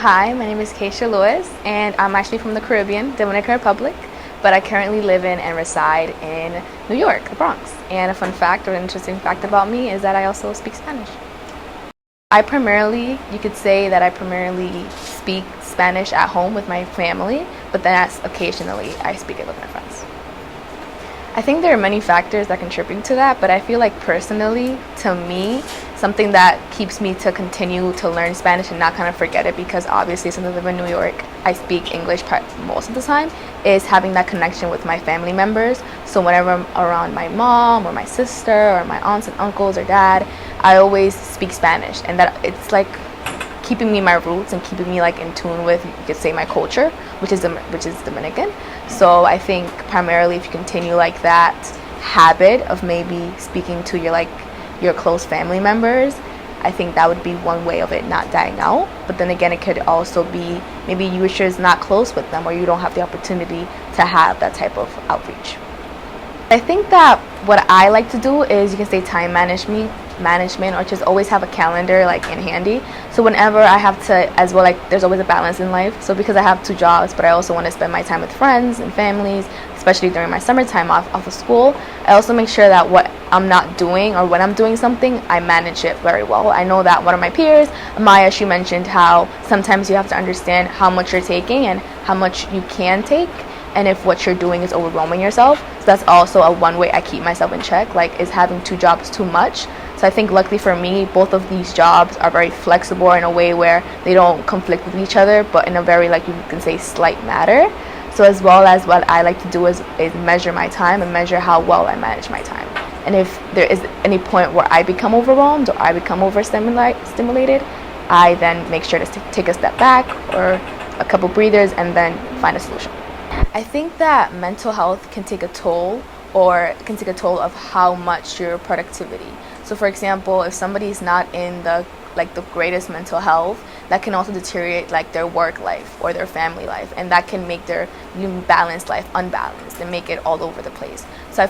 Hi, my name is Keisha and I'm actually from the Caribbean, Dominican Republic, but I currently live in and reside in New York, the Bronx. And a fun fact or an interesting fact about me is that I also speak Spanish. You could say that I primarily speak Spanish at home with my family, but then occasionally I speak it with my friends. I think there are many factors that contribute to that, but I feel like personally, to me, something that keeps me to continue to learn Spanish and not kind of forget it, because obviously since I live in New York, I speak English most of the time, is having that connection with my family members. So whenever I'm around my mom or my sister or my aunts and uncles or dad, I always speak Spanish, and that it's like keeping me my roots and keeping me like in tune with, you could say, my culture, which is Dominican. So I think primarily if you continue like that habit of maybe speaking to your close family members, I think that would be one way of it not dying out. But then again, it could also be maybe you were just not close with them, or you don't have the opportunity to have that type of outreach. I think that what I like to do is, you can say, time management, or just always have a calendar like in handy. So whenever I have to, as well, like there's always a balance in life. So because I have two jobs, but I also want to spend my time with friends and families, especially during my summertime off of school, I also make sure that what I'm not doing, or when I'm doing something, I manage it very well. I know that one of my peers, Maya, she mentioned how sometimes you have to understand how much you're taking and how much you can take, and if what you're doing is overwhelming yourself. So that's also a one way I keep myself in check. Like, is having two jobs too much? So I think luckily for me, both of these jobs are very flexible in a way where they don't conflict with each other, but in a very, like, you can say, slight manner. So as well as what I like to do is measure my time and measure how well I manage my time. And if there is any point where I become overwhelmed or I become overstimulated, I then make sure to take a step back or a couple breathers and then find a solution. I think that mental health can take a toll, or can take a toll of how much your productivity. So for example, if somebody's not in the greatest mental health, that can also deteriorate like their work life or their family life, and that can make their balanced life unbalanced and make it all over the place. So I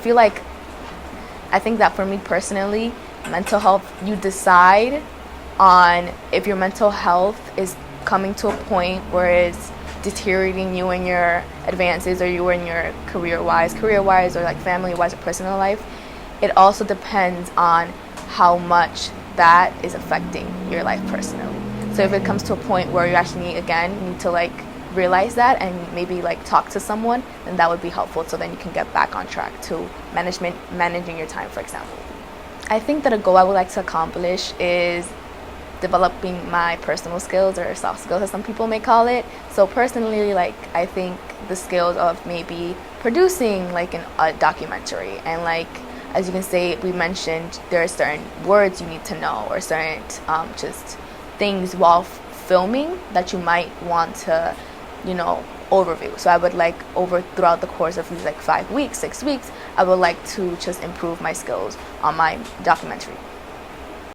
think that for me personally, mental health, you decide on if your mental health is coming to a point where it's deteriorating you in your advances, or you in your career-wise, or like family-wise or personal life. It also depends on how much that is affecting your life personally. So if it comes to a point where you actually need to like realize that and maybe like talk to someone, then that would be helpful, so then you can get back on track to managing your time, for example. I think that a goal I would like to accomplish is developing my personal skills, or soft skills as some people may call it. So personally, like, I think the skills of maybe producing like a documentary, and like, as you can say, we mentioned there are certain words you need to know, or certain just things while filming that you might want to overview. So I would like, throughout the course of these like 5 weeks, 6 weeks, I would like to just improve my skills on my documentary.